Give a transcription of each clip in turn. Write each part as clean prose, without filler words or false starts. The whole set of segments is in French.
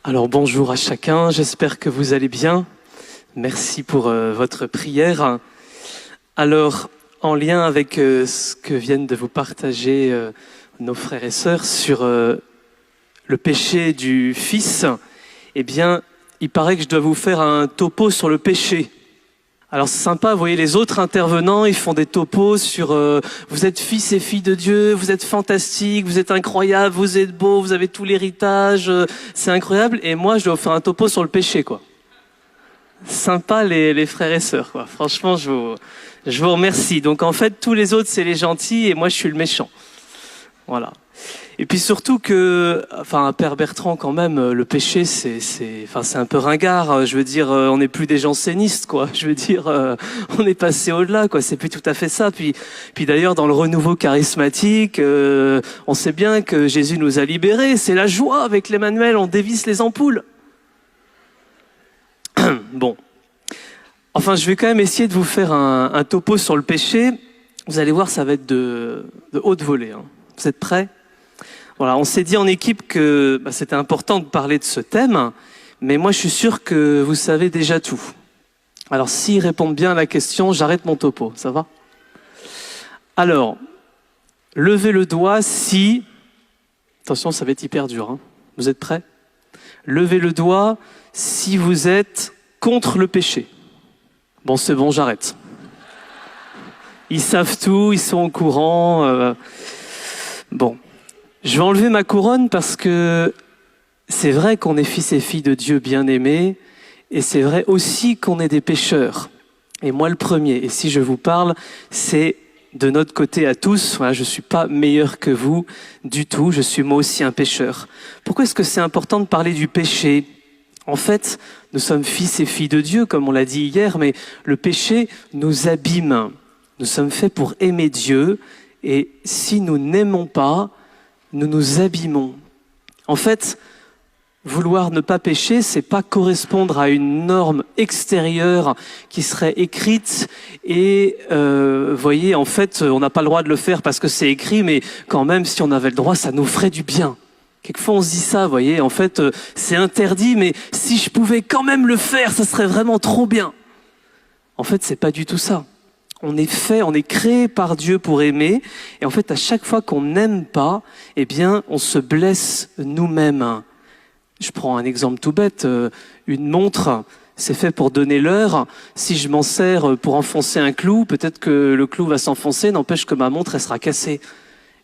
Alors bonjour à chacun, j'espère que vous allez bien. Merci pour votre prière. Alors, en lien avec ce que viennent de vous partager nos frères et sœurs sur le péché du Fils, eh bien, il paraît que je dois vous faire un topo sur le péché. Alors c'est sympa, vous voyez les autres intervenants, ils font des topos sur vous êtes fils et filles de Dieu, vous êtes fantastiques, vous êtes incroyables, vous êtes beaux, vous avez tout l'héritage, c'est incroyable. Et moi, je dois vous faire un topo sur le péché, quoi. Sympa les frères et sœurs, quoi. Franchement, je vous remercie. Donc en fait, tous les autres, c'est les gentils et moi, je suis le méchant. Voilà. Et puis surtout que, enfin, Père Bertrand, quand même, le péché, c'est un peu ringard. Je veux dire, on n'est plus des jansénistes, quoi. Je veux dire, on est passé au-delà, quoi. C'est plus tout à fait ça. Puis d'ailleurs, dans le renouveau charismatique, on sait bien que Jésus nous a libérés. C'est la joie avec l'Emmanuel. On dévisse les ampoules. Bon. Enfin, je vais quand même essayer de vous faire un topo sur le péché. Vous allez voir, ça va être de haute volée, hein. Vous êtes prêts ? Voilà, on s'est dit en équipe que c'était important de parler de ce thème, mais moi je suis sûr que vous savez déjà tout. Alors s'ils répondent bien à la question, j'arrête mon topo, ça va ? Alors, levez le doigt si... Attention, ça va être hyper dur, hein. Vous êtes prêts ? Levez le doigt si vous êtes contre le péché. Bon, c'est bon, j'arrête. Ils savent tout, ils sont au courant. Bon. Je vais enlever ma couronne parce que c'est vrai qu'on est fils et filles de Dieu bien-aimés et c'est vrai aussi qu'on est des pécheurs. Et moi le premier. Et si je vous parle, c'est de notre côté à tous. Voilà, je ne suis pas meilleur que vous du tout. Je suis moi aussi un pécheur. Pourquoi est-ce que c'est important de parler du péché ? En fait, nous sommes fils et filles de Dieu, comme on l'a dit hier, mais le péché nous abîme. Nous sommes faits pour aimer Dieu et si nous n'aimons pas, nous nous abîmons. En fait, vouloir ne pas pécher, c'est pas correspondre à une norme extérieure qui serait écrite et, voyez, en fait, on n'a pas le droit de le faire parce que c'est écrit, mais quand même, si on avait le droit, ça nous ferait du bien. Quelquefois, on se dit ça, voyez, en fait, c'est interdit, mais si je pouvais quand même le faire, ça serait vraiment trop bien. En fait, c'est pas du tout ça. On est créé par Dieu pour aimer. Et en fait, à chaque fois qu'on n'aime pas, eh bien, on se blesse nous-mêmes. Je prends un exemple tout bête. Une montre, c'est fait pour donner l'heure. Si je m'en sers pour enfoncer un clou, peut-être que le clou va s'enfoncer, n'empêche que ma montre, elle sera cassée.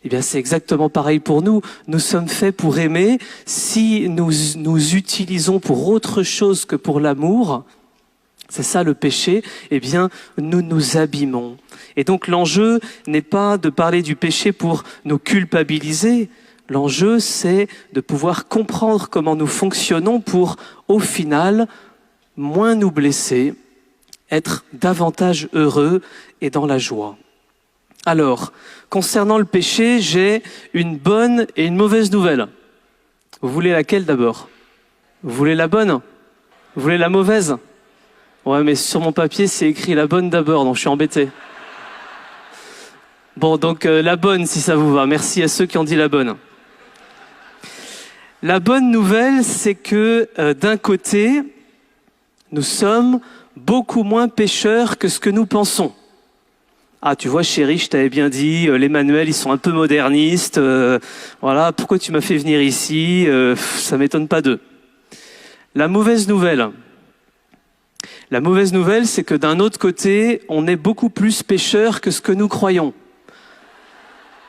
Eh bien, c'est exactement pareil pour nous. Nous sommes faits pour aimer. Si nous utilisons pour autre chose que pour l'amour, c'est ça le péché, eh bien, nous nous abîmons. Et donc l'enjeu n'est pas de parler du péché pour nous culpabiliser. L'enjeu, c'est de pouvoir comprendre comment nous fonctionnons pour, au final, moins nous blesser, être davantage heureux et dans la joie. Alors, concernant le péché, j'ai une bonne et une mauvaise nouvelle. Vous voulez laquelle d'abord ? Vous voulez la bonne ? Vous voulez la mauvaise ? Ouais, mais sur mon papier, c'est écrit la bonne d'abord, donc je suis embêté. Bon, donc la bonne, si ça vous va. Merci à ceux qui ont dit la bonne. La bonne nouvelle, c'est que d'un côté, nous sommes beaucoup moins pécheurs que ce que nous pensons. Ah, tu vois, chérie, je t'avais bien dit, les manuels, ils sont un peu modernistes. Voilà, pourquoi tu m'as fait venir ici ? Ça m'étonne pas d'eux. La mauvaise nouvelle, c'est que d'un autre côté, on est beaucoup plus pécheurs que ce que nous croyons.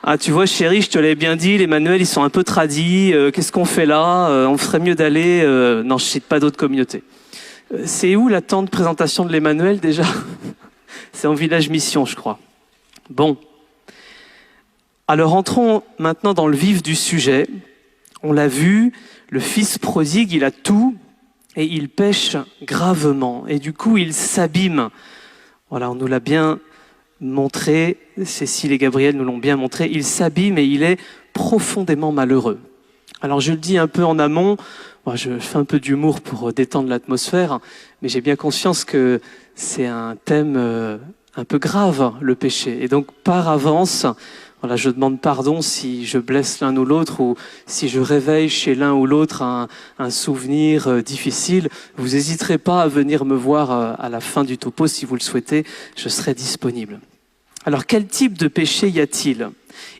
Ah, tu vois, chérie, je te l'avais bien dit, les manuels, ils sont un peu tradis. Qu'est-ce qu'on fait là ? On ferait mieux d'aller... Non, je cite pas d'autres communautés. C'est où la tente de présentation de l'Emmanuel, déjà ? C'est en village mission, je crois. Bon. Alors, entrons maintenant dans le vif du sujet. On l'a vu, le fils prodigue, il a tout... Et il pêche gravement. Et du coup, il s'abîme. Voilà, on nous l'a bien montré. Cécile et Gabriel nous l'ont bien montré. Il s'abîme et il est profondément malheureux. Alors, je le dis un peu en amont. Moi, je fais un peu d'humour pour détendre l'atmosphère. Mais j'ai bien conscience que c'est un thème un peu grave, le péché. Et donc, par avance, Voilà, je demande pardon si je blesse l'un ou l'autre ou si je réveille chez l'un ou l'autre un souvenir difficile. Vous n'hésiterez pas à venir me voir à la fin du topo si vous le souhaitez, je serai disponible. Alors quel type de péché y a-t-il ?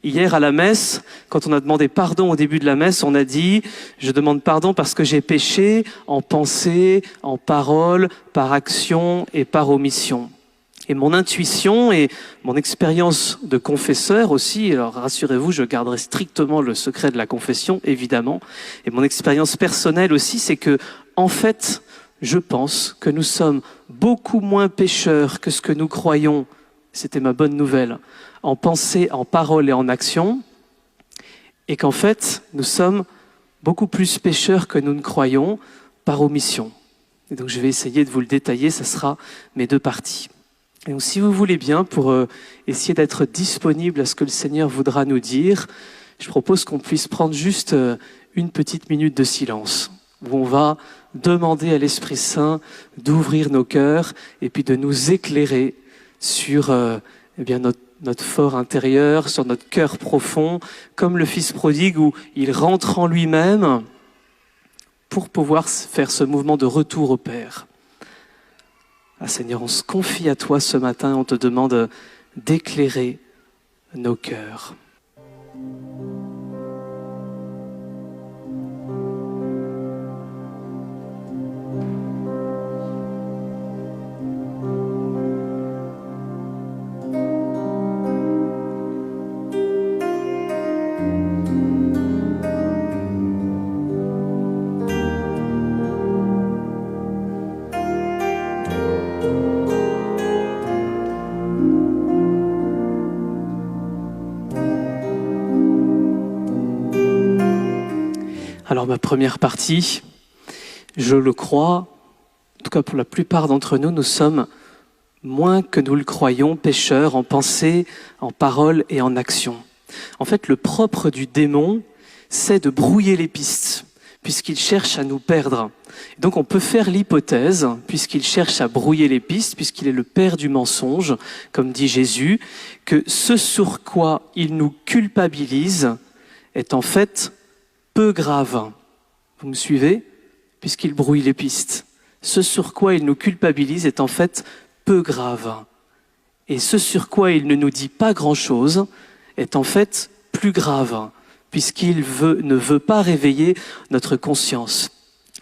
Hier à la messe, quand on a demandé pardon au début de la messe, on a dit « Je demande pardon parce que j'ai péché en pensée, en parole, par action et par omission ». Et mon intuition et mon expérience de confesseur aussi, alors rassurez-vous, je garderai strictement le secret de la confession, évidemment, et mon expérience personnelle aussi, c'est que, en fait, je pense que nous sommes beaucoup moins pécheurs que ce que nous croyons, c'était ma bonne nouvelle, en pensée, en parole et en action, et qu'en fait, nous sommes beaucoup plus pécheurs que nous ne croyons par omission. Et donc je vais essayer de vous le détailler, ça sera mes deux parties. Et donc, si vous voulez bien, pour essayer d'être disponible à ce que le Seigneur voudra nous dire, je propose qu'on puisse prendre juste une petite minute de silence, où on va demander à l'Esprit Saint d'ouvrir nos cœurs et puis de nous éclairer sur eh bien notre fort intérieur, sur notre cœur profond, comme le Fils prodigue où il rentre en lui-même pour pouvoir faire ce mouvement de retour au Père. Ah, Seigneur, on se confie à toi ce matin, on te demande d'éclairer nos cœurs. Alors ma première partie, je le crois, en tout cas pour la plupart d'entre nous, nous sommes moins que nous le croyons pécheurs en pensée, en parole et en action. En fait, le propre du démon, c'est de brouiller les pistes, puisqu'il cherche à nous perdre. Donc on peut faire l'hypothèse, puisqu'il cherche à brouiller les pistes, puisqu'il est le père du mensonge, comme dit Jésus, que ce sur quoi il nous culpabilise est en fait peu grave. Vous me suivez ? Puisqu'il brouille les pistes. Ce sur quoi il nous culpabilise est en fait peu grave. Et ce sur quoi il ne nous dit pas grand-chose est en fait plus grave, puisqu'il ne veut pas réveiller notre conscience.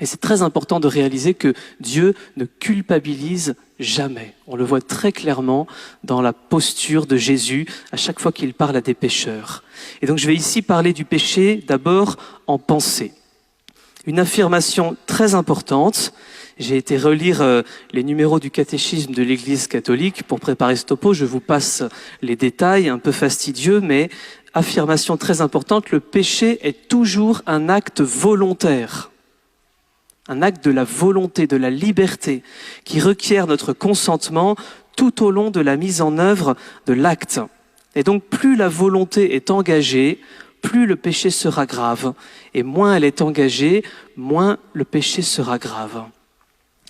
Et c'est très important de réaliser que Dieu ne culpabilise jamais. On le voit très clairement dans la posture de Jésus à chaque fois qu'il parle à des pécheurs. Et donc je vais ici parler du péché d'abord en pensée. Une affirmation très importante. J'ai été relire les numéros du catéchisme de l'Église catholique pour préparer ce topo. Je vous passe les détails, un peu fastidieux, mais affirmation très importante. Le péché est toujours un acte volontaire. Un acte de la volonté, de la liberté, qui requiert notre consentement tout au long de la mise en œuvre de l'acte. Et donc, plus la volonté est engagée, plus le péché sera grave. Et moins elle est engagée, moins le péché sera grave.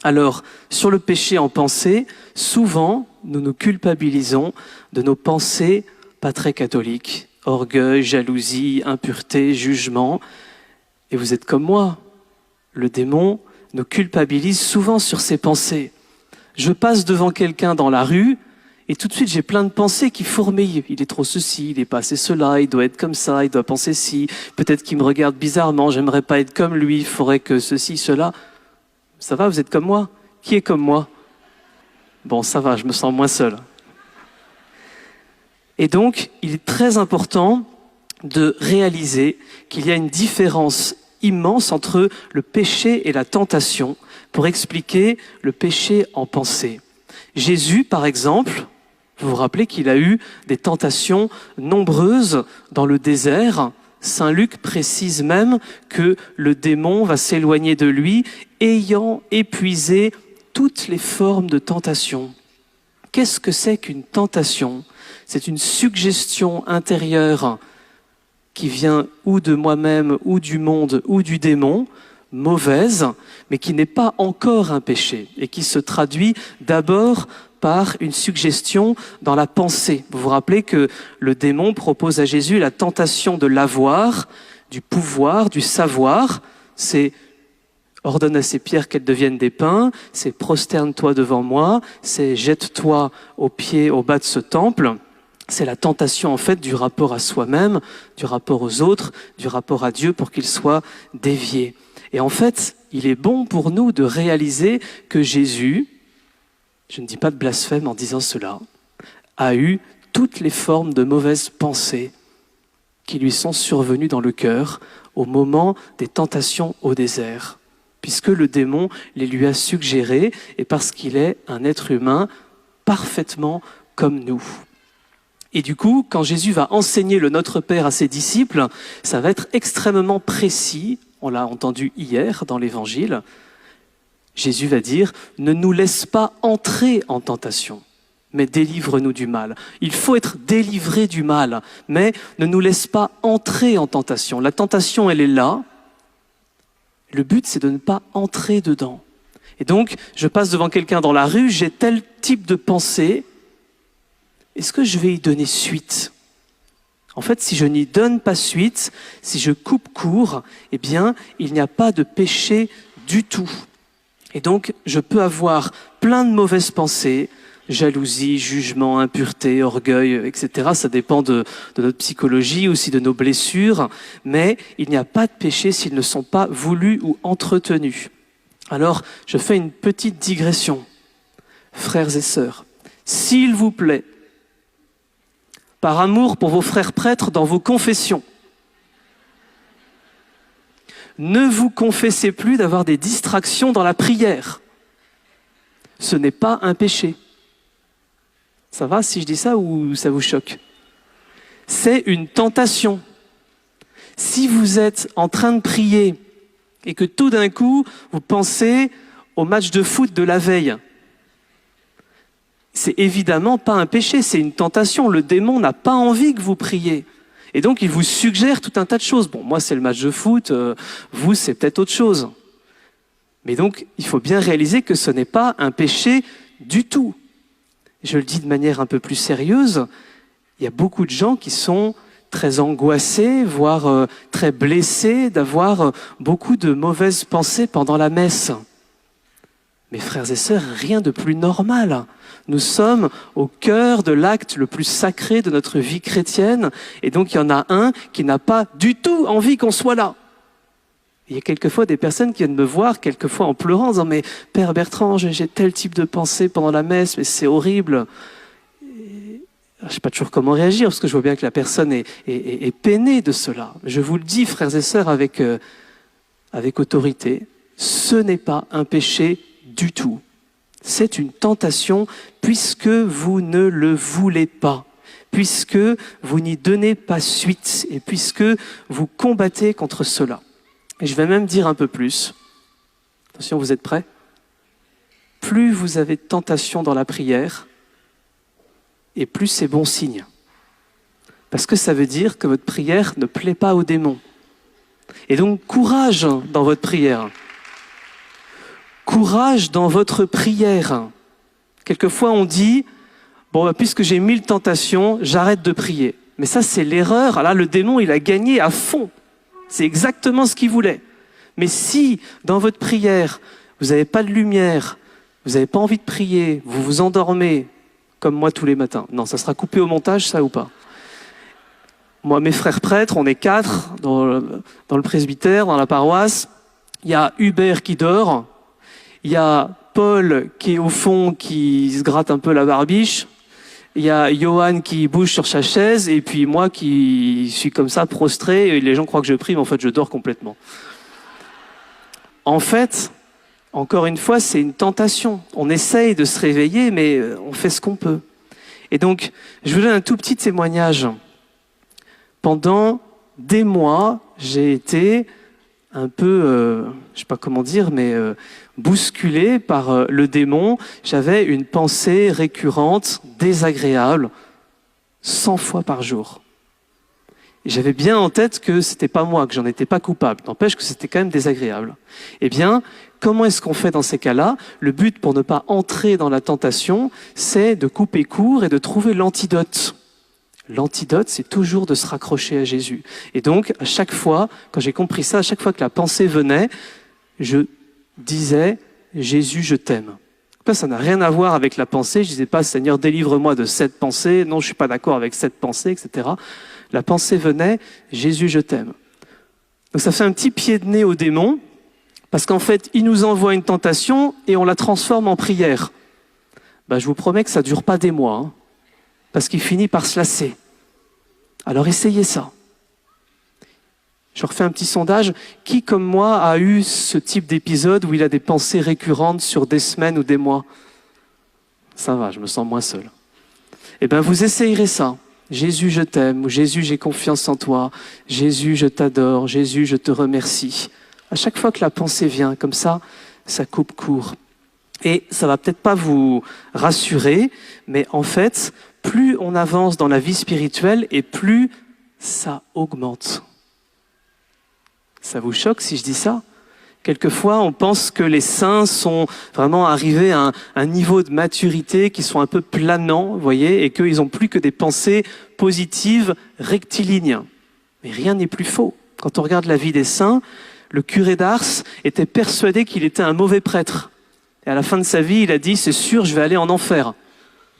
Alors, sur le péché en pensée, souvent, nous nous culpabilisons de nos pensées pas très catholiques. Orgueil, jalousie, impureté, jugement. Et vous êtes comme moi. Le démon nous culpabilise souvent sur ses pensées. Je passe devant quelqu'un dans la rue et tout de suite j'ai plein de pensées qui fourmillent. Il est trop ceci, il est pas assez cela, il doit être comme ça, il doit penser ci, peut-être qu'il me regarde bizarrement, j'aimerais pas être comme lui, il faudrait que ceci, cela. Ça va, vous êtes comme moi ? Qui est comme moi ? Bon, ça va, je me sens moins seul. Et donc, il est très important de réaliser qu'il y a une différence immense entre le péché et la tentation pour expliquer le péché en pensée. Jésus, par exemple, vous vous rappelez qu'il a eu des tentations nombreuses dans le désert. Saint Luc précise même que le démon va s'éloigner de lui, ayant épuisé toutes les formes de tentation. Qu'est-ce que c'est qu'une tentation ? C'est une suggestion intérieure qui vient ou de moi-même, ou du monde, ou du démon, mauvaise, mais qui n'est pas encore un péché, et qui se traduit d'abord par une suggestion dans la pensée. Vous vous rappelez que le démon propose à Jésus la tentation de l'avoir, du pouvoir, du savoir. C'est ordonne à ces pierres qu'elles deviennent des pains, c'est prosterne-toi devant moi, c'est jette-toi aux pieds, au bas de ce temple. C'est la tentation en fait du rapport à soi-même, du rapport aux autres, du rapport à Dieu pour qu'il soit dévié. Et en fait, il est bon pour nous de réaliser que Jésus, je ne dis pas de blasphème en disant cela, a eu toutes les formes de mauvaises pensées qui lui sont survenues dans le cœur au moment des tentations au désert, puisque le démon les lui a suggérées et parce qu'il est un être humain parfaitement comme nous. Et du coup, quand Jésus va enseigner le Notre Père à ses disciples, ça va être extrêmement précis. On l'a entendu hier dans l'Évangile. Jésus va dire « Ne nous laisse pas entrer en tentation, mais délivre-nous du mal. » Il faut être délivré du mal, mais ne nous laisse pas entrer en tentation. La tentation, elle est là. Le but, c'est de ne pas entrer dedans. Et donc, je passe devant quelqu'un dans la rue, j'ai tel type de pensée. Est-ce que je vais y donner suite ? En fait, si je n'y donne pas suite, si je coupe court, eh bien, il n'y a pas de péché du tout. Et donc, je peux avoir plein de mauvaises pensées, jalousie, jugement, impureté, orgueil, etc. Ça dépend de notre psychologie, aussi de nos blessures, mais il n'y a pas de péché s'ils ne sont pas voulus ou entretenus. Alors, je fais une petite digression. Frères et sœurs, s'il vous plaît, par amour pour vos frères prêtres dans vos confessions, ne vous confessez plus d'avoir des distractions dans la prière. Ce n'est pas un péché. Ça va si je dis ça ou ça vous choque ? C'est une tentation. Si vous êtes en train de prier et que tout d'un coup, vous pensez au match de foot de la veille, c'est évidemment pas un péché, c'est une tentation. Le démon n'a pas envie que vous priez. Et donc, il vous suggère tout un tas de choses. Bon, moi, c'est le match de foot, vous, c'est peut-être autre chose. Mais donc, il faut bien réaliser que ce n'est pas un péché du tout. Je le dis de manière un peu plus sérieuse, il y a beaucoup de gens qui sont très angoissés, voire très blessés d'avoir beaucoup de mauvaises pensées pendant la messe. Mes frères et sœurs, rien de plus normal. Nous sommes au cœur de l'acte le plus sacré de notre vie chrétienne, et donc il y en a un qui n'a pas du tout envie qu'on soit là. Il y a quelquefois des personnes qui viennent me voir, quelquefois en pleurant, en disant « Mais Père Bertrand, j'ai tel type de pensée pendant la messe, mais c'est horrible. » Je ne sais pas toujours comment réagir, parce que je vois bien que la personne est peinée de cela. Je vous le dis, frères et sœurs, avec autorité, ce n'est pas un péché du tout. C'est une tentation puisque vous ne le voulez pas, puisque vous n'y donnez pas suite et puisque vous combattez contre cela. Et je vais même dire un peu plus. Attention, vous êtes prêts ? Plus vous avez de tentation dans la prière, et plus c'est bon signe. Parce que ça veut dire que votre prière ne plaît pas au démon. Et donc, courage dans votre prière. Courage dans votre prière. Quelquefois, on dit, bon, puisque j'ai 1000 tentations, j'arrête de prier. Mais ça, c'est l'erreur. Là, le démon, il a gagné à fond. C'est exactement ce qu'il voulait. Mais si, dans votre prière, vous n'avez pas de lumière, vous n'avez pas envie de prier, vous vous endormez, comme moi tous les matins. Non, ça sera coupé au montage, ça ou pas? Moi, mes frères prêtres, on est 4 dans le presbytère, dans la paroisse. Il y a Hubert qui dort. Il y a Paul qui est au fond, qui se gratte un peu la barbiche. Il y a Johan qui bouge sur sa chaise. Et puis moi qui suis comme ça, prostré. Et les gens croient que je prie, mais en fait, je dors complètement. En fait, encore une fois, c'est une tentation. On essaye de se réveiller, mais on fait ce qu'on peut. Et donc, je vous donne un tout petit témoignage. Pendant des mois, j'ai été un peu, je ne sais pas comment dire, mais bousculé par le démon. J'avais une pensée récurrente, désagréable, 100 fois par jour. Et j'avais bien en tête que c'était pas moi, que j'en étais pas coupable. N'empêche que c'était quand même désagréable. Eh bien, comment est-ce qu'on fait dans ces cas-là? Le but pour ne pas entrer dans la tentation, c'est de couper court et de trouver l'antidote. L'antidote, c'est toujours de se raccrocher à Jésus. Et donc, à chaque fois, quand j'ai compris ça, à chaque fois que la pensée venait, je disais « Jésus, je t'aime ». Ça n'a rien à voir avec la pensée. Je disais pas « Seigneur, délivre-moi de cette pensée ». Non, je suis pas d'accord avec cette pensée, etc. La pensée venait « Jésus, je t'aime ». Donc ça fait un petit pied de nez au démon, parce qu'en fait, il nous envoie une tentation et on la transforme en prière. Je vous promets que ça dure pas des mois, hein, parce qu'il finit par se lasser. Alors essayez ça. Je refais un petit sondage. Qui, comme moi, a eu ce type d'épisode où il a des pensées récurrentes sur des semaines ou des mois? Ça va, je me sens moins seul. Eh bien, vous essayerez ça. Jésus, je t'aime, ou Jésus, j'ai confiance en toi. Jésus, je t'adore. Jésus, je te remercie. À chaque fois que la pensée vient, comme ça coupe court. Et ça va peut-être pas vous rassurer, mais en fait, plus on avance dans la vie spirituelle et plus ça augmente. Ça vous choque si je dis ça? Quelquefois, on pense que les saints sont vraiment arrivés à un niveau de maturité qui sont un peu planants, vous voyez, et qu'ils n'ont plus que des pensées positives rectilignes. Mais rien n'est plus faux. Quand on regarde la vie des saints, le curé d'Ars était persuadé qu'il était un mauvais prêtre. Et à la fin de sa vie, il a dit « C'est sûr, je vais aller en enfer ».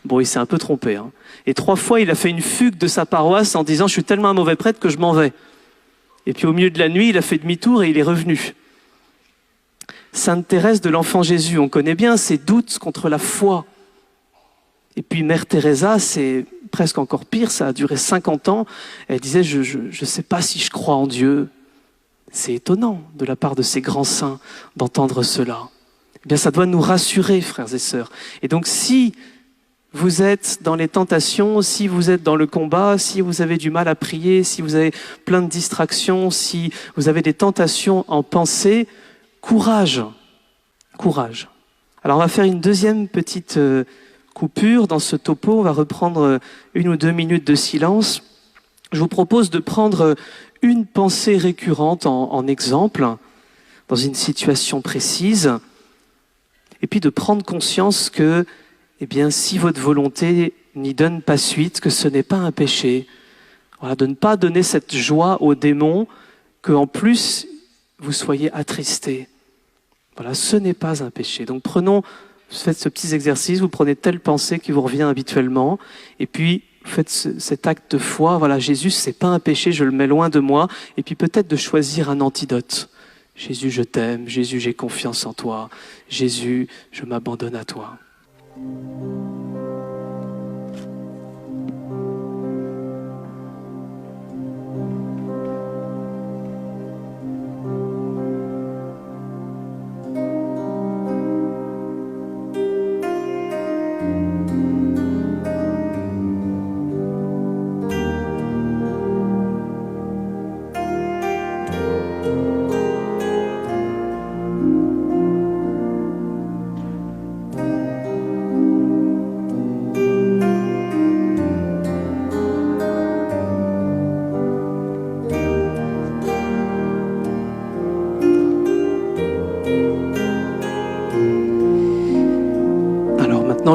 Bon, il s'est un peu trompé. Hein. Et 3 fois, il a fait une fugue de sa paroisse en disant « Je suis tellement un mauvais prêtre que je m'en vais ». Et puis au milieu de la nuit, il a fait demi-tour et il est revenu. Sainte Thérèse de l'Enfant Jésus, on connaît bien ses doutes contre la foi. Et puis Mère Teresa, c'est presque encore pire, ça a duré 50 ans. Elle disait, je sais pas si je crois en Dieu. C'est étonnant de la part de ces grands saints d'entendre cela. Eh bien, ça doit nous rassurer, frères et sœurs. Et donc, si vous êtes dans les tentations, si vous êtes dans le combat, si vous avez du mal à prier, si vous avez plein de distractions, si vous avez des tentations en pensée, courage, courage. Alors on va faire une deuxième petite coupure dans ce topo, on va reprendre 1 ou 2 minutes de silence. Je vous propose de prendre une pensée récurrente en exemple, dans une situation précise, et puis de prendre conscience que eh bien, si votre volonté n'y donne pas suite, que ce n'est pas un péché, voilà, de ne pas donner cette joie au démon, qu'en plus, vous soyez attristés. Voilà, ce n'est pas un péché. Donc faites ce petit exercice, vous prenez telle pensée qui vous revient habituellement, et puis faites cet acte de foi. Voilà, Jésus, c'est pas un péché, je le mets loin de moi, et puis peut-être de choisir un antidote. Jésus, je t'aime. Jésus, j'ai confiance en toi. Jésus, je m'abandonne à toi.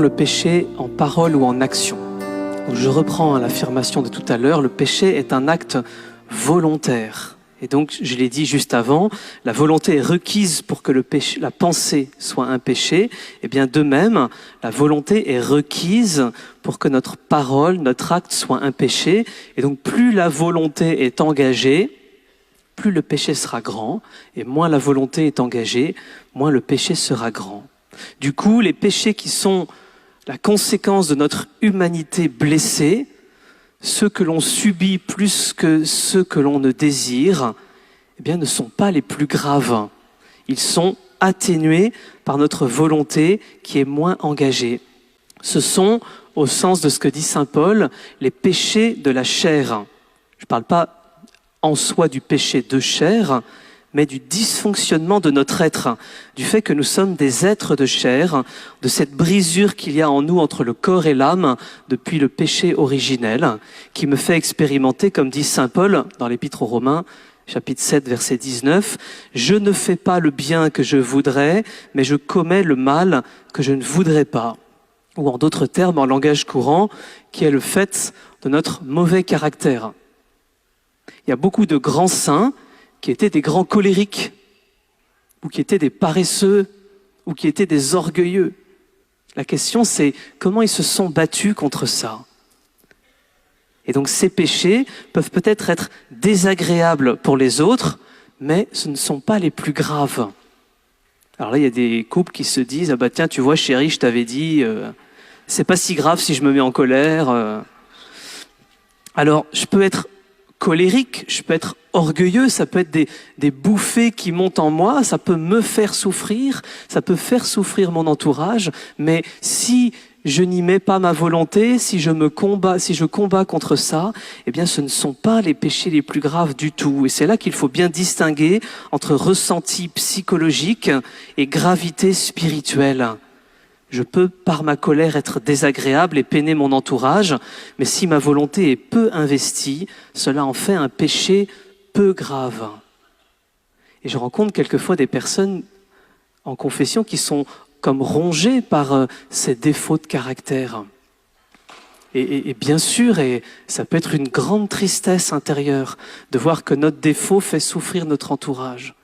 Le péché en parole ou en action. Donc je reprends l'affirmation de tout à l'heure, le péché est un acte volontaire. Et donc, je l'ai dit juste avant, la volonté est requise pour que la pensée soit un péché. Et bien de même, la volonté est requise pour que notre parole, notre acte soit un péché. Et donc plus la volonté est engagée, plus le péché sera grand. Et moins la volonté est engagée, moins le péché sera grand. Du coup, les péchés qui sont la conséquence de notre humanité blessée, ceux que l'on subit plus que ceux que l'on ne désire, eh bien, ne sont pas les plus graves. Ils sont atténués par notre volonté qui est moins engagée. Ce sont, au sens de ce que dit saint Paul, les péchés de la chair. Je ne parle pas en soi du péché de chair, mais du dysfonctionnement de notre être, du fait que nous sommes des êtres de chair, de cette brisure qu'il y a en nous entre le corps et l'âme depuis le péché originel, qui me fait expérimenter, comme dit saint Paul dans l'Épître aux Romains, chapitre 7, verset 19, « Je ne fais pas le bien que je voudrais, mais je commets le mal que je ne voudrais pas. » Ou en d'autres termes, en langage courant, qui est le fait de notre mauvais caractère. Il y a beaucoup de grands saints qui étaient des grands colériques, ou qui étaient des paresseux, ou qui étaient des orgueilleux. La question, c'est comment ils se sont battus contre ça. Et donc ces péchés peuvent peut-être être désagréables pour les autres, mais ce ne sont pas les plus graves. Alors là, il y a des couples qui se disent « Ah bah tiens, tu vois chérie, je t'avais dit, c'est pas si grave si je me mets en colère. » Alors, je peux être colérique, je peux être orgueilleux, ça peut être des bouffées qui montent en moi, ça peut me faire souffrir, ça peut faire souffrir mon entourage, mais si je n'y mets pas ma volonté, si je combats contre ça, eh bien ce ne sont pas les péchés les plus graves du tout. Et c'est là qu'il faut bien distinguer entre ressenti psychologique et gravité spirituelle. Je peux, par ma colère, être désagréable et peiner mon entourage, mais si ma volonté est peu investie, cela en fait un péché peu grave. Et je rencontre quelquefois des personnes en confession qui sont comme rongées par ces défauts de caractère. Et bien sûr, et ça peut être une grande tristesse intérieure de voir que notre défaut fait souffrir notre entourage.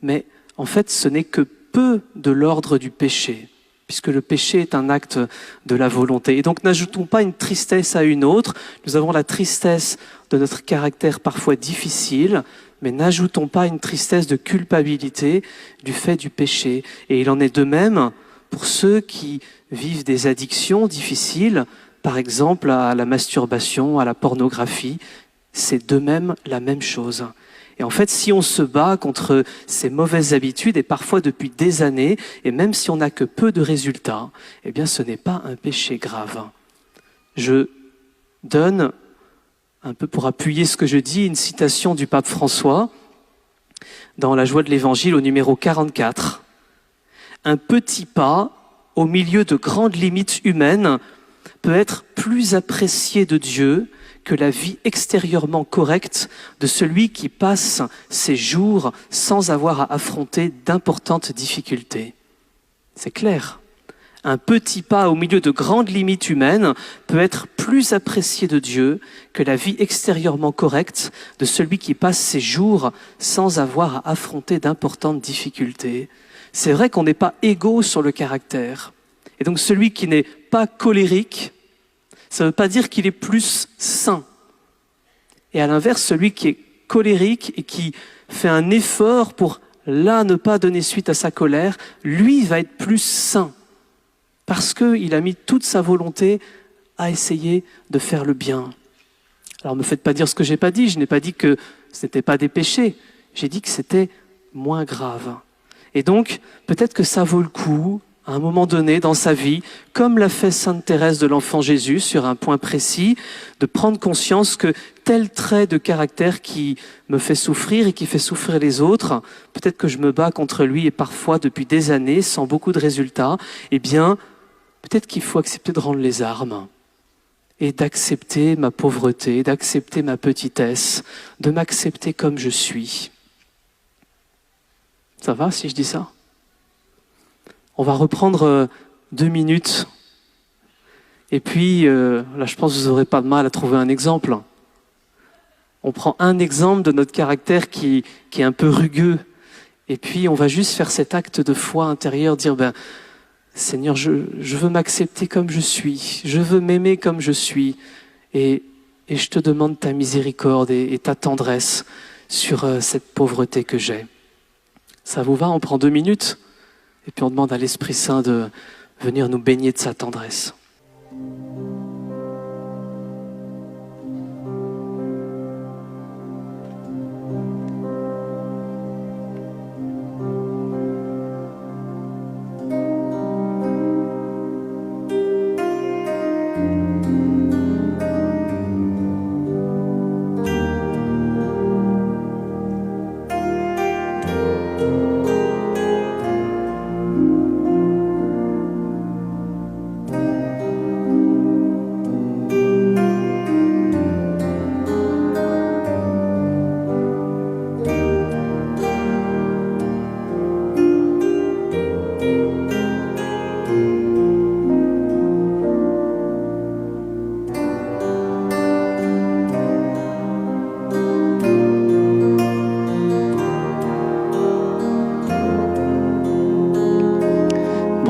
Mais en fait, ce n'est que peu de l'ordre du péché, puisque le péché est un acte de la volonté. Et donc n'ajoutons pas une tristesse à une autre. Nous avons la tristesse de notre caractère parfois difficile, mais n'ajoutons pas une tristesse de culpabilité du fait du péché. Et il en est de même pour ceux qui vivent des addictions difficiles, par exemple à la masturbation, à la pornographie. C'est de même la même chose. Et en fait, si on se bat contre ces mauvaises habitudes, et parfois depuis des années, et même si on n'a que peu de résultats, eh bien ce n'est pas un péché grave. Je donne, un peu pour appuyer ce que je dis, une citation du pape François, dans La joie de l'Évangile au numéro 44. « Un petit pas, au milieu de grandes limites humaines, peut être plus apprécié de Dieu que la vie extérieurement correcte de celui qui passe ses jours sans avoir à affronter d'importantes difficultés. » C'est clair. Un petit pas au milieu de grandes limites humaines peut être plus apprécié de Dieu que la vie extérieurement correcte de celui qui passe ses jours sans avoir à affronter d'importantes difficultés. C'est vrai qu'on n'est pas égaux sur le caractère. Et donc celui qui n'est pas colérique, ça ne veut pas dire qu'il est plus saint. Et à l'inverse, celui qui est colérique et qui fait un effort pour là ne pas donner suite à sa colère, lui va être plus saint. Parce qu'il a mis toute sa volonté à essayer de faire le bien. Alors ne me faites pas dire ce que j'ai pas dit, je n'ai pas dit que ce n'était pas des péchés, j'ai dit que c'était moins grave. Et donc, peut-être que ça vaut le coup, à un moment donné dans sa vie, comme l'a fait Sainte Thérèse de l'Enfant Jésus sur un point précis, de prendre conscience que tel trait de caractère qui me fait souffrir et qui fait souffrir les autres, peut-être que je me bats contre lui et parfois depuis des années sans beaucoup de résultats, eh bien, peut-être qu'il faut accepter de rendre les armes et d'accepter ma pauvreté, d'accepter ma petitesse, de m'accepter comme je suis. Ça va si je dis ça ? On va reprendre 2 minutes. Et puis, là je pense que vous n'aurez pas de mal à trouver un exemple. On prend un exemple de notre caractère qui est un peu rugueux. Et puis on va juste faire cet acte de foi intérieure, dire Seigneur, je veux m'accepter comme je suis, je veux m'aimer comme je suis, et je te demande ta miséricorde et ta tendresse sur cette pauvreté que j'ai. Ça vous va ? On prend 2 minutes, et puis on demande à l'Esprit Saint de venir nous baigner de sa tendresse.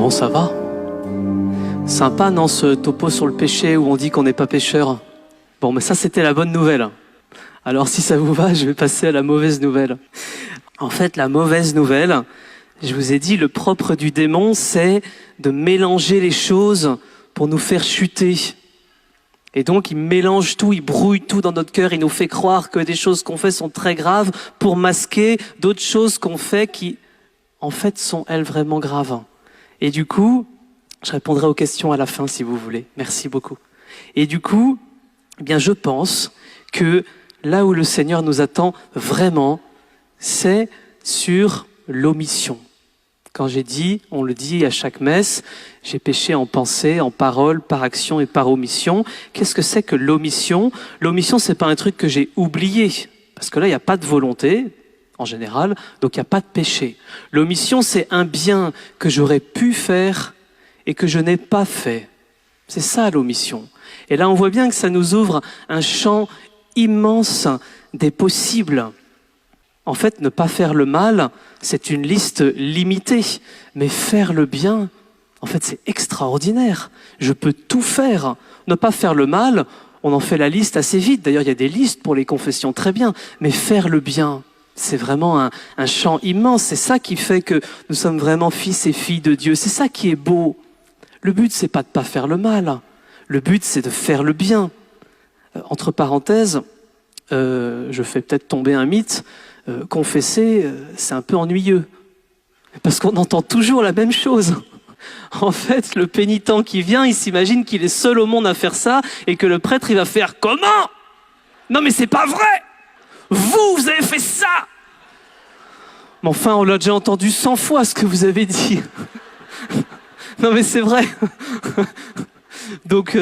Comment ça va? Sympa, non, ce topo sur le péché où on dit qu'on n'est pas pécheur? Bon, mais ça, c'était la bonne nouvelle. Alors, si ça vous va, je vais passer à la mauvaise nouvelle. En fait, la mauvaise nouvelle, je vous ai dit, le propre du démon, c'est de mélanger les choses pour nous faire chuter. Et donc, il mélange tout, il brouille tout dans notre cœur, il nous fait croire que des choses qu'on fait sont très graves pour masquer d'autres choses qu'on fait qui, en fait, sont, elles, vraiment graves. Et du coup, je répondrai aux questions à la fin, si vous voulez. Merci beaucoup. Et du coup, eh bien, je pense que là où le Seigneur nous attend vraiment, c'est sur l'omission. Quand j'ai dit, on le dit à chaque messe, j'ai péché en pensée, en parole, par action et par omission. Qu'est-ce que c'est que l'omission? L'omission, c'est pas un truc que j'ai oublié, parce que là, il n'y a pas de volonté, en général, donc il n'y a pas de péché. L'omission, c'est un bien que j'aurais pu faire et que je n'ai pas fait. C'est ça l'omission. Et là, on voit bien que ça nous ouvre un champ immense des possibles. En fait, ne pas faire le mal, c'est une liste limitée. Mais faire le bien, en fait, c'est extraordinaire. Je peux tout faire. Ne pas faire le mal, on en fait la liste assez vite. D'ailleurs, il y a des listes pour les confessions, très bien. Mais faire le bien, c'est vraiment un champ immense. C'est ça qui fait que nous sommes vraiment fils et filles de Dieu. C'est ça qui est beau. Le but, c'est pas de pas faire le mal. Le but, c'est de faire le bien. Entre parenthèses, je fais peut-être tomber un mythe. Confesser, c'est un peu ennuyeux. Parce qu'on entend toujours la même chose. En fait, le pénitent qui vient, il s'imagine qu'il est seul au monde à faire ça et que le prêtre, il va faire « Comment? Non mais c'est pas vrai! Vous avez fait ça !» Mais enfin, on l'a déjà entendu 100 fois ce que vous avez dit. Non mais c'est vrai. Donc,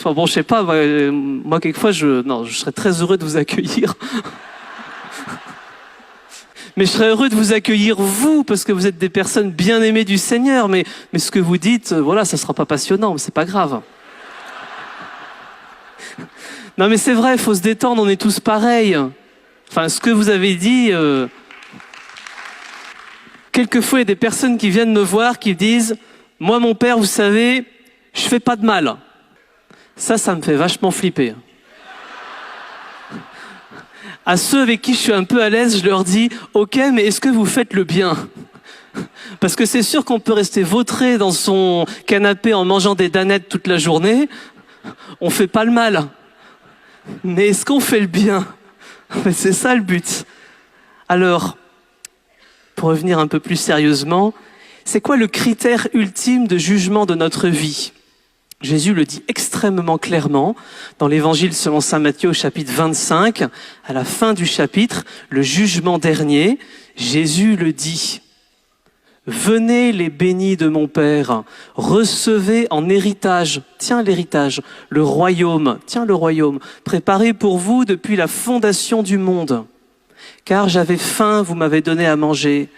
bon, je sais pas, moi quelquefois, je serais très heureux de vous accueillir. Mais je serais heureux de vous accueillir, vous, parce que vous êtes des personnes bien aimées du Seigneur. Mais ce que vous dites, voilà, ça sera pas passionnant, mais c'est pas grave. Non, mais c'est vrai, il faut se détendre, on est tous pareils. Enfin, ce que vous avez dit... Quelquefois, il y a des personnes qui viennent me voir, qui disent « Moi, mon père, vous savez, je fais pas de mal. » Ça me fait vachement flipper. À ceux avec qui je suis un peu à l'aise, je leur dis « Ok, mais est-ce que vous faites le bien ?» Parce que c'est sûr qu'on peut rester vautré dans son canapé en mangeant des danettes toute la journée. On fait pas le mal. Mais est-ce qu'on fait le bien? C'est ça le but. Alors, pour revenir un peu plus sérieusement, c'est quoi le critère ultime de jugement de notre vie? Jésus le dit extrêmement clairement dans l'évangile selon saint Matthieu au chapitre 25, à la fin du chapitre, le jugement dernier, Jésus le dit. Venez les bénis de mon Père, recevez en héritage, tiens l'héritage, le royaume, tiens le royaume, préparé pour vous depuis la fondation du monde. Car j'avais faim, vous m'avez donné à manger.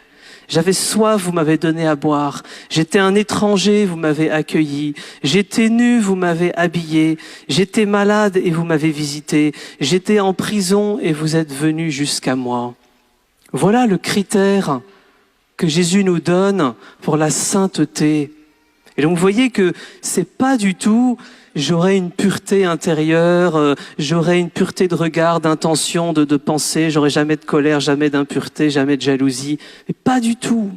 J'avais soif, vous m'avez donné à boire. J'étais un étranger, vous m'avez accueilli. J'étais nu, vous m'avez habillé. J'étais malade et vous m'avez visité. J'étais en prison et vous êtes venus jusqu'à moi. Voilà le critère que Jésus nous donne pour la sainteté. Et donc vous voyez que c'est pas du tout j'aurai une pureté intérieure, j'aurai une pureté de regard, d'intention, de pensée, j'aurai jamais de colère, jamais d'impureté, jamais de jalousie. Mais pas du tout.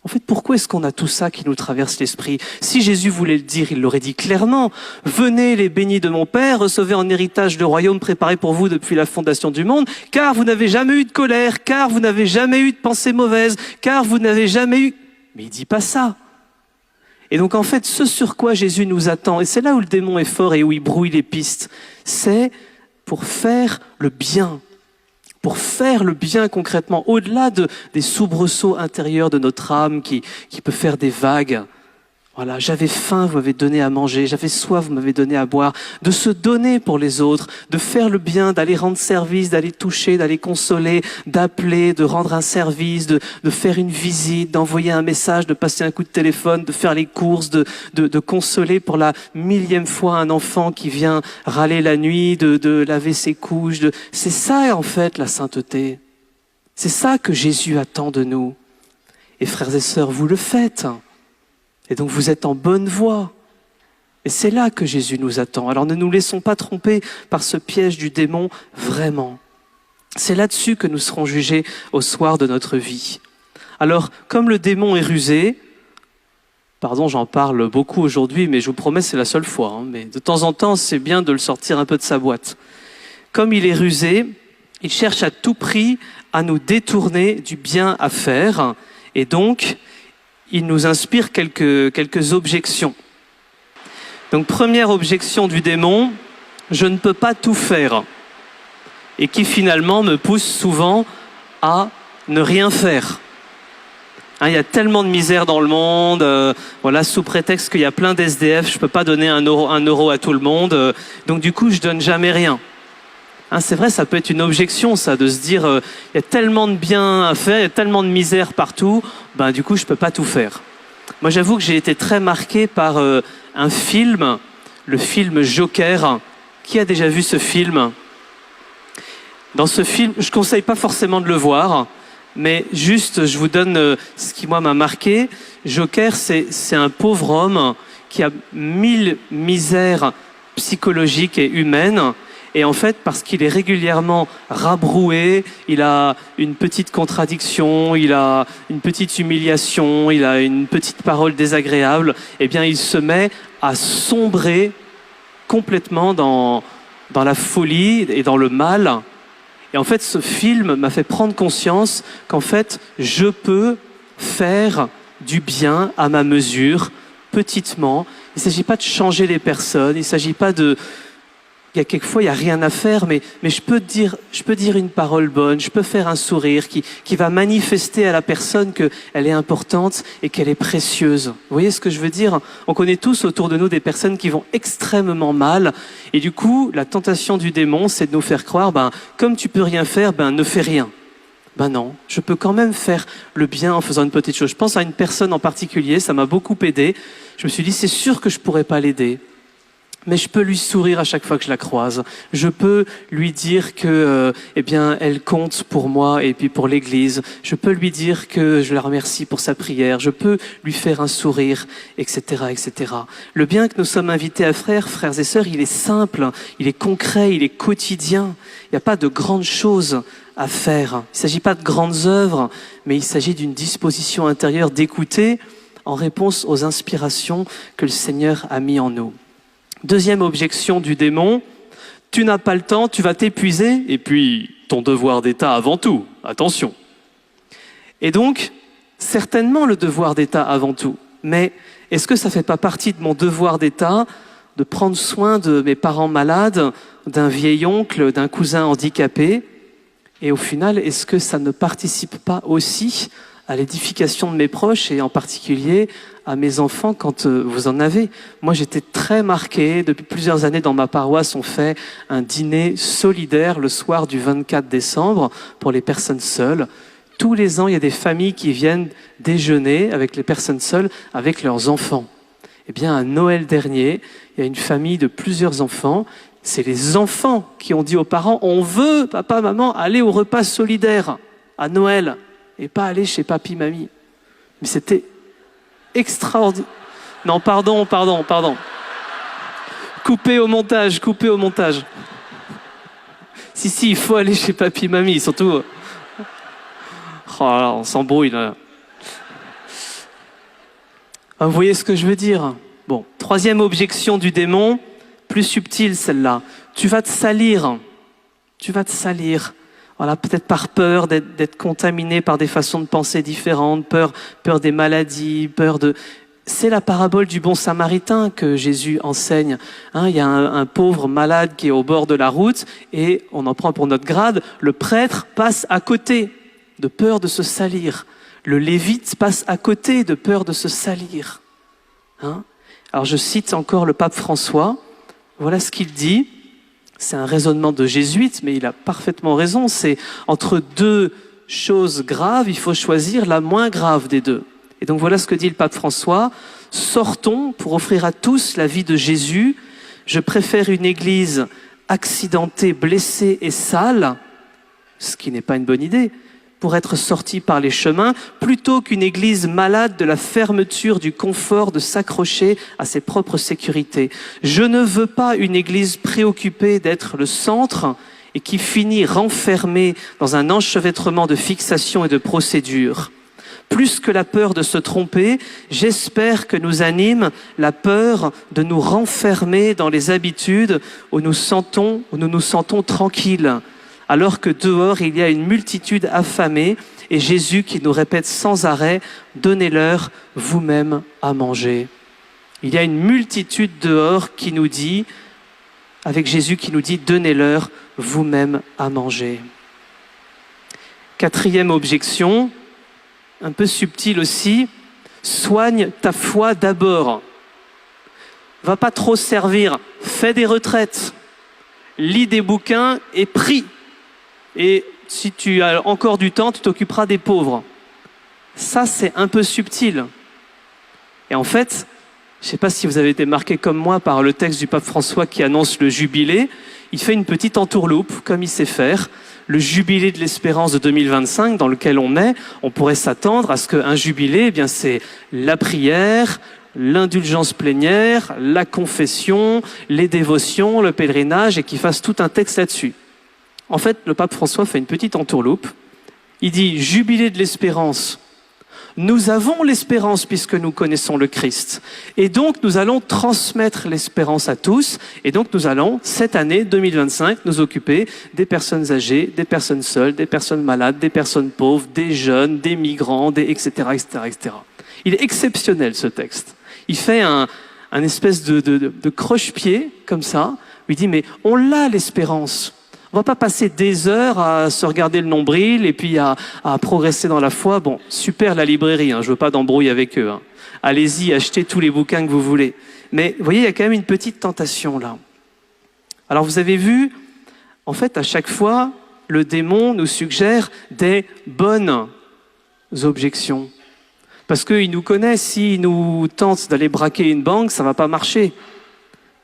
En fait, pourquoi est-ce qu'on a tout ça qui nous traverse l'esprit? Si Jésus voulait le dire, il l'aurait dit clairement. Venez les bénis de mon Père, recevez en héritage le royaume préparé pour vous depuis la fondation du monde, car vous n'avez jamais eu de colère, car vous n'avez jamais eu de pensée mauvaise, car vous n'avez jamais eu... Mais il dit pas ça. Et donc en fait, ce sur quoi Jésus nous attend, et c'est là où le démon est fort et où il brouille les pistes, c'est pour faire le bien. Pour faire le bien concrètement, au-delà des soubresauts intérieurs de notre âme qui peut faire des vagues. Voilà, j'avais faim, vous m'avez donné à manger, j'avais soif, vous m'avez donné à boire. De se donner pour les autres, de faire le bien, d'aller rendre service, d'aller toucher, d'aller consoler, d'appeler, de rendre un service, de faire une visite, d'envoyer un message, de passer un coup de téléphone, de faire les courses, de consoler pour la 1000e fois un enfant qui vient râler la nuit, de laver ses couches. C'est ça en fait la sainteté. C'est ça que Jésus attend de nous. Et frères et sœurs, vous le faites. Et donc vous êtes en bonne voie. Et c'est là que Jésus nous attend. Alors ne nous laissons pas tromper par ce piège du démon, vraiment. C'est là-dessus que nous serons jugés au soir de notre vie. Alors, comme le démon est rusé, pardon, j'en parle beaucoup aujourd'hui, mais je vous promets, c'est la seule fois. Mais de temps en temps, c'est bien de le sortir un peu de sa boîte. Comme il est rusé, il cherche à tout prix à nous détourner du bien à faire. Et donc, il nous inspire quelques objections. Donc, première objection du démon, je ne peux pas tout faire. Et qui finalement me pousse souvent à ne rien faire. Il y a tellement de misère dans le monde, voilà, sous prétexte qu'il y a plein d'SDF, je ne peux pas donner un euro à tout le monde, donc du coup je ne donne jamais rien. C'est vrai, ça peut être une objection, ça, de se dire il y a tellement de bien à faire, il y a tellement de misère partout, du coup je ne peux pas tout faire. Moi j'avoue que j'ai été très marqué par un film, le film Joker. Qui a déjà vu ce film ? Dans ce film, je ne conseille pas forcément de le voir, mais juste, je vous donne ce qui, moi, m'a marqué. Joker, c'est un pauvre homme qui a 1000 misères psychologiques et humaines. Et en fait, parce qu'il est régulièrement rabroué, il a une petite contradiction, il a une petite humiliation, il a une petite parole désagréable, eh bien, il se met à sombrer complètement dans la folie et dans le mal. Et en fait, ce film m'a fait prendre conscience qu'en fait, je peux faire du bien à ma mesure, petitement. Il ne s'agit pas de changer les personnes, il ne s'agit pas de... Il y a quelquefois, il n'y a rien à faire, mais je peux dire une parole bonne, je peux faire un sourire qui va manifester à la personne qu'elle est importante et qu'elle est précieuse. Vous voyez ce que je veux dire ? On connaît tous autour de nous des personnes qui vont extrêmement mal. Et du coup, la tentation du démon, c'est de nous faire croire, comme tu peux rien faire, ne fais rien. Non, je peux quand même faire le bien en faisant une petite chose. Je pense à une personne en particulier, ça m'a beaucoup aidé. Je me suis dit, c'est sûr que je ne pourrais pas l'aider. Mais je peux lui sourire à chaque fois que je la croise. Je peux lui dire que, elle compte pour moi et puis pour l'Église. Je peux lui dire que je la remercie pour sa prière. Je peux lui faire un sourire, etc., etc. Le bien que nous sommes invités à faire, frères et sœurs, il est simple, il est concret, il est quotidien. Il n'y a pas de grandes choses à faire. Il ne s'agit pas de grandes œuvres, mais il s'agit d'une disposition intérieure d'écouter en réponse aux inspirations que le Seigneur a mis en nous. Deuxième objection du démon, tu n'as pas le temps, tu vas t'épuiser, et puis ton devoir d'État avant tout, attention. Et donc, certainement le devoir d'État avant tout, mais est-ce que ça ne fait pas partie de mon devoir d'État de prendre soin de mes parents malades, d'un vieil oncle, d'un cousin handicapé ? Et au final, est-ce que ça ne participe pas aussi à l'édification de mes proches et en particulier à mes enfants quand vous en avez. Moi, j'étais très marqué. Depuis plusieurs années, dans ma paroisse, on fait un dîner solidaire le soir du 24 décembre pour les personnes seules. Tous les ans, il y a des familles qui viennent déjeuner avec les personnes seules, avec leurs enfants. Eh bien, à Noël dernier, il y a une famille de plusieurs enfants. C'est les enfants qui ont dit aux parents « On veut, papa, maman, aller au repas solidaire à Noël et pas aller chez papy, mamie. » Mais c'était extraordinaire. Non, pardon. Coupez au montage. Si, il faut aller chez papy, mamie, surtout... Oh là, on s'embrouille là. Vous voyez ce que je veux dire ? Bon, troisième objection du démon, plus subtile celle-là. Tu vas te salir. Voilà, peut-être par peur d'être contaminé par des façons de penser différentes, peur des maladies, C'est la parabole du bon samaritain que Jésus enseigne. Il y a un pauvre malade qui est au bord de la route et on en prend pour notre grade. Le prêtre passe à côté de peur de se salir. Le lévite passe à côté de peur de se salir. Alors je cite encore le pape François. Voilà ce qu'il dit. C'est un raisonnement de jésuite, mais il a parfaitement raison. C'est entre deux choses graves, il faut choisir la moins grave des deux. Et donc voilà ce que dit le pape François. Sortons pour offrir à tous la vie de Jésus. Je préfère une église accidentée, blessée et sale, ce qui n'est pas une bonne idée, pour être sorti par les chemins, plutôt qu'une église malade de la fermeture, du confort, de s'accrocher à ses propres sécurités. Je ne veux pas une église préoccupée d'être le centre et qui finit renfermée dans un enchevêtrement de fixations et de procédures. Plus que la peur de se tromper, j'espère que nous anime la peur de nous renfermer dans les habitudes où nous nous sentons tranquilles, alors que dehors il y a une multitude affamée et Jésus qui nous répète sans arrêt « Donnez-leur vous-même à manger ». Il y a une multitude dehors qui nous dit, avec Jésus qui nous dit « Donnez-leur vous-même à manger ». Quatrième objection, un peu subtile aussi, soigne ta foi d'abord. Va pas trop servir, fais des retraites, lis des bouquins et prie. Et si tu as encore du temps, tu t'occuperas des pauvres. Ça, c'est un peu subtil. Et en fait, je ne sais pas si vous avez été marqué comme moi par le texte du pape François qui annonce le jubilé. Il fait une petite entourloupe, comme il sait faire. Le jubilé de l'espérance de 2025 dans lequel on est, on pourrait s'attendre à ce qu'un jubilé, eh bien, c'est la prière, l'indulgence plénière, la confession, les dévotions, le pèlerinage, et qu'il fasse tout un texte là-dessus. En fait, le pape François fait une petite entourloupe. Il dit « Jubilé de l'espérance ». Nous avons l'espérance puisque nous connaissons le Christ. Et donc, nous allons transmettre l'espérance à tous. Et donc, nous allons, cette année 2025, nous occuper des personnes âgées, des personnes seules, des personnes malades, des personnes pauvres, des jeunes, des migrants, etc., etc., etc. Il est exceptionnel, ce texte. Il fait un espèce de croche-pied, comme ça, où il dit, mais on l'a l'espérance. On ne va pas passer des heures à se regarder le nombril et puis à progresser dans la foi. Bon, super la librairie, hein, je ne veux pas d'embrouille avec eux. Hein. Allez-y, achetez tous les bouquins que vous voulez. Mais vous voyez, il y a quand même une petite tentation là. Alors vous avez vu, en fait, à chaque fois, le démon nous suggère des bonnes objections. Parce qu'il nous connaît, s'il nous tente d'aller braquer une banque, ça ne va pas marcher.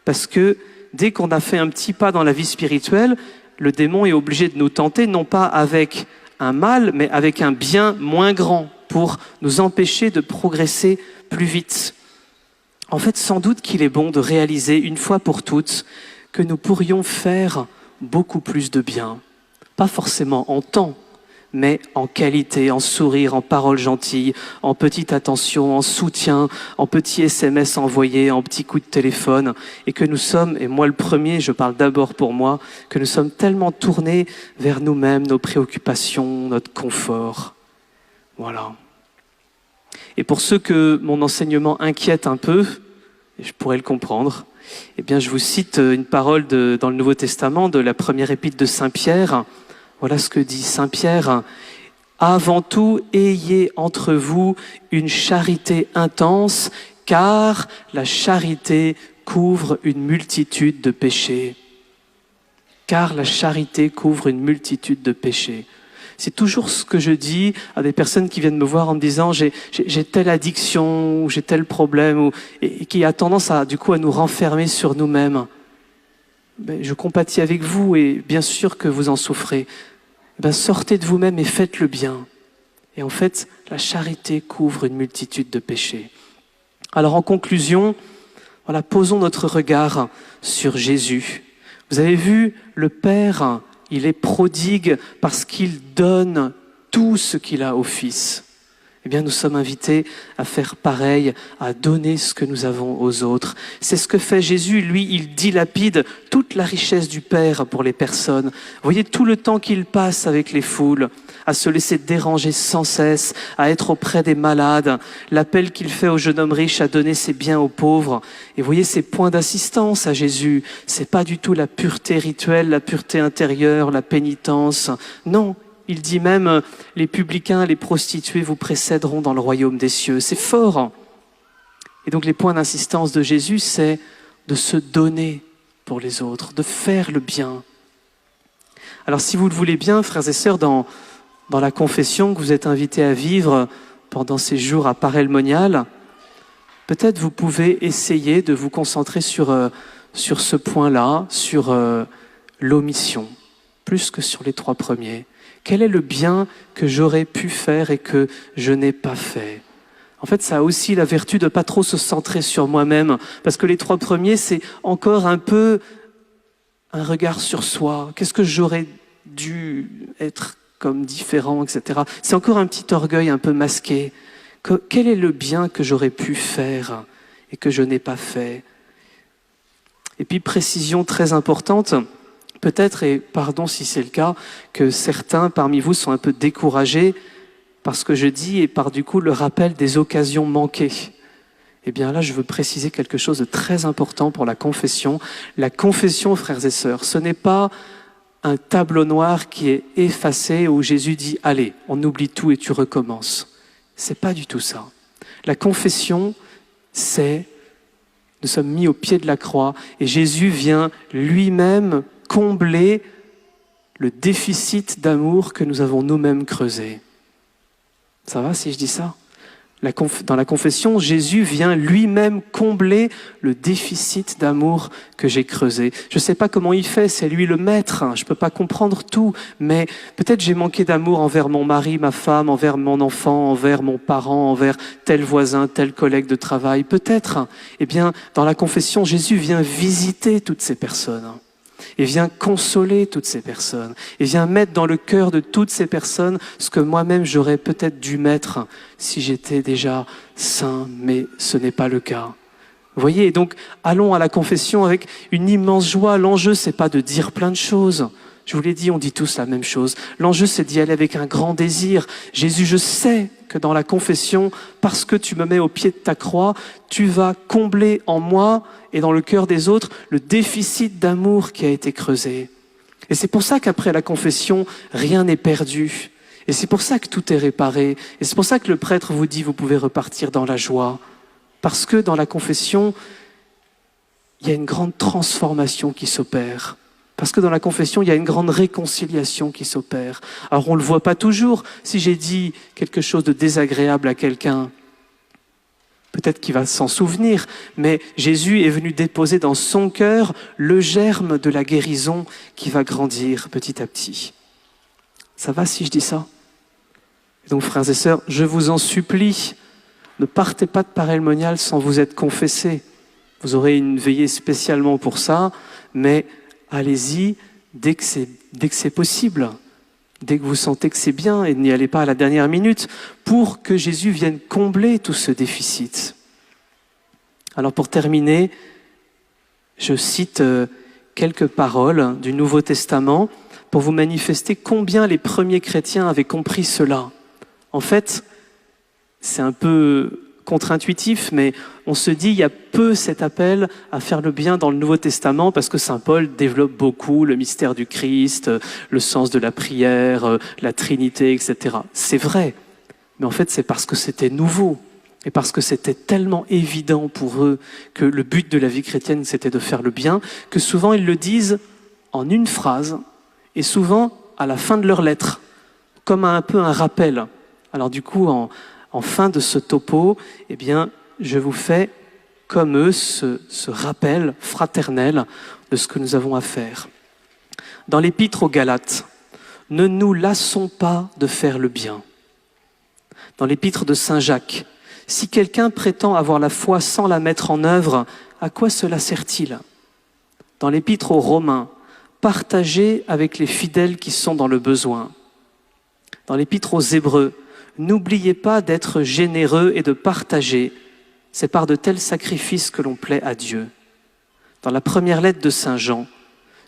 Parce que dès qu'on a fait un petit pas dans la vie spirituelle, le démon est obligé de nous tenter, non pas avec un mal, mais avec un bien moins grand, pour nous empêcher de progresser plus vite. En fait, sans doute qu'il est bon de réaliser une fois pour toutes que nous pourrions faire beaucoup plus de bien. Pas forcément en temps, mais en qualité, en sourire, en paroles gentilles, en petite attention, en soutien, en petits SMS envoyés, en petits coups de téléphone, et que nous sommes, et moi le premier, je parle d'abord pour moi, que nous sommes tellement tournés vers nous-mêmes, nos préoccupations, notre confort. Voilà. Et pour ceux que mon enseignement inquiète un peu, et je pourrais le comprendre, eh bien je vous cite une parole dans le Nouveau Testament, de la première épître de Saint Pierre. Voilà ce que dit Saint Pierre. « Avant tout, ayez entre vous une charité intense, car la charité couvre une multitude de péchés. » Car la charité couvre une multitude de péchés. C'est toujours ce que je dis à des personnes qui viennent me voir en me disant j'ai telle addiction ou j'ai tel problème et qui a tendance à nous renfermer sur nous-mêmes. Ben, je compatis avec vous et bien sûr que vous en souffrez. Ben, sortez de vous-même et faites le bien. Et en fait, la charité couvre une multitude de péchés. Alors en conclusion, voilà, posons notre regard sur Jésus. Vous avez vu, le Père, il est prodigue parce qu'il donne tout ce qu'il a au Fils. Eh bien, nous sommes invités à faire pareil, à donner ce que nous avons aux autres. C'est ce que fait Jésus. Lui, il dilapide toute la richesse du Père pour les personnes. Vous voyez tout le temps qu'il passe avec les foules, à se laisser déranger sans cesse, à être auprès des malades, l'appel qu'il fait au jeune homme riche à donner ses biens aux pauvres. Et vous voyez ces points d'assistance à Jésus. C'est pas du tout la pureté rituelle, la pureté intérieure, la pénitence. Non. Il dit même, les publicains, les prostituées vous précéderont dans le royaume des cieux. C'est fort. Et donc les points d'insistance de Jésus, c'est de se donner pour les autres, de faire le bien. Alors si vous le voulez bien, frères et sœurs, dans la confession que vous êtes invités à vivre pendant ces jours à Paray-le-Monial, peut-être vous pouvez essayer de vous concentrer sur ce point-là, sur l'omission, plus que sur les trois premiers. Quel est le bien que j'aurais pu faire et que je n'ai pas fait? En fait, ça a aussi la vertu de pas trop se centrer sur moi-même, parce que les 3 premiers, c'est encore un peu un regard sur soi. Qu'est-ce que j'aurais dû être comme différent, etc. C'est encore un petit orgueil un peu masqué. Quel est le bien que j'aurais pu faire et que je n'ai pas fait? Et puis, précision très importante, peut-être, et pardon si c'est le cas, que certains parmi vous sont un peu découragés par ce que je dis et par du coup le rappel des occasions manquées. Eh bien là, je veux préciser quelque chose de très important pour la confession. La confession, frères et sœurs, ce n'est pas un tableau noir qui est effacé où Jésus dit « Allez, on oublie tout et tu recommences ». C'est pas du tout ça. La confession, c'est nous sommes mis au pied de la croix et Jésus vient lui-même combler le déficit d'amour que nous avons nous-mêmes creusé. Ça va si je dis ça? Dans la confession, Jésus vient lui-même combler le déficit d'amour que j'ai creusé. Je ne sais pas comment il fait, c'est lui le maître, je ne peux pas comprendre tout, mais peut-être j'ai manqué d'amour envers mon mari, ma femme, envers mon enfant, envers mon parent, envers tel voisin, tel collègue de travail, peut-être. Eh bien, dans la confession, Jésus vient visiter toutes ces personnes. Et vient consoler toutes ces personnes, et vient mettre dans le cœur de toutes ces personnes ce que moi-même j'aurais peut-être dû mettre si j'étais déjà saint, mais ce n'est pas le cas. Vous voyez, et donc allons à la confession avec une immense joie. L'enjeu, c'est pas de dire plein de choses. Je vous l'ai dit, on dit tous la même chose. L'enjeu, c'est d'y aller avec un grand désir. Jésus, je sais que dans la confession, parce que tu me mets au pied de ta croix, tu vas combler en moi et dans le cœur des autres le déficit d'amour qui a été creusé. Et c'est pour ça qu'après la confession, rien n'est perdu. Et c'est pour ça que tout est réparé. Et c'est pour ça que le prêtre vous dit, vous pouvez repartir dans la joie. Parce que dans la confession, il y a une grande transformation qui s'opère. Parce que dans la confession, il y a une grande réconciliation qui s'opère. Alors on ne le voit pas toujours. Si j'ai dit quelque chose de désagréable à quelqu'un, peut-être qu'il va s'en souvenir, mais Jésus est venu déposer dans son cœur le germe de la guérison qui va grandir petit à petit. Ça va si je dis ça? Et donc frères et sœurs, je vous en supplie, ne partez pas de Paray-le-Monial sans vous être confessés. Vous aurez une veillée spécialement pour ça, mais allez-y dès que c'est possible, dès que vous sentez que c'est bien, et n'y allez pas à la dernière minute, pour que Jésus vienne combler tout ce déficit. Alors pour terminer, je cite quelques paroles du Nouveau Testament pour vous manifester combien les premiers chrétiens avaient compris cela. En fait, c'est un peu contre-intuitif, mais on se dit il y a peu cet appel à faire le bien dans le Nouveau Testament parce que Saint Paul développe beaucoup le mystère du Christ, le sens de la prière, la Trinité, etc. C'est vrai, mais en fait c'est parce que c'était nouveau et parce que c'était tellement évident pour eux que le but de la vie chrétienne c'était de faire le bien, que souvent ils le disent en une phrase et souvent à la fin de leur lettre, comme un peu un rappel. Alors du coup, en fin de ce topo, eh bien, je vous fais comme eux ce rappel fraternel de ce que nous avons à faire. Dans l'épître aux Galates, ne nous lassons pas de faire le bien. Dans l'épître de Saint Jacques, si quelqu'un prétend avoir la foi sans la mettre en œuvre, à quoi cela sert-il? Dans l'épître aux Romains, partagez avec les fidèles qui sont dans le besoin. Dans l'épître aux Hébreux, n'oubliez pas d'être généreux et de partager. C'est par de tels sacrifices que l'on plaît à Dieu. Dans la première lettre de Saint Jean,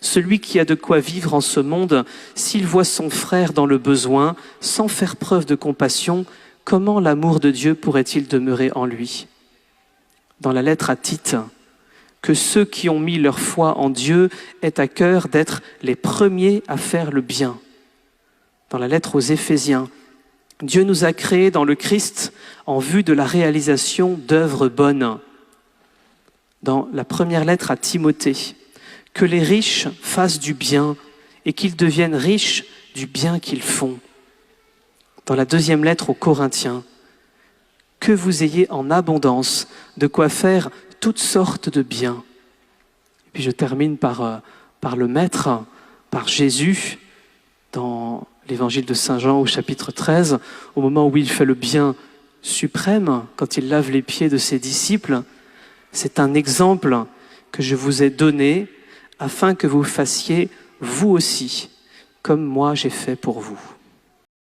celui qui a de quoi vivre en ce monde, s'il voit son frère dans le besoin, sans faire preuve de compassion, comment l'amour de Dieu pourrait-il demeurer en lui? Dans la lettre à Tite, que ceux qui ont mis leur foi en Dieu aient à cœur d'être les premiers à faire le bien. Dans la lettre aux Éphésiens, Dieu nous a créés dans le Christ en vue de la réalisation d'œuvres bonnes. Dans la première lettre à Timothée, que les riches fassent du bien et qu'ils deviennent riches du bien qu'ils font. Dans la deuxième lettre aux Corinthiens, que vous ayez en abondance de quoi faire toutes sortes de biens. Et puis je termine par le Maître, par Jésus, dans l'évangile de Saint Jean au chapitre 13, au moment où il fait le bien suprême, quand il lave les pieds de ses disciples. C'est un exemple que je vous ai donné afin que vous fassiez vous aussi, comme moi j'ai fait pour vous.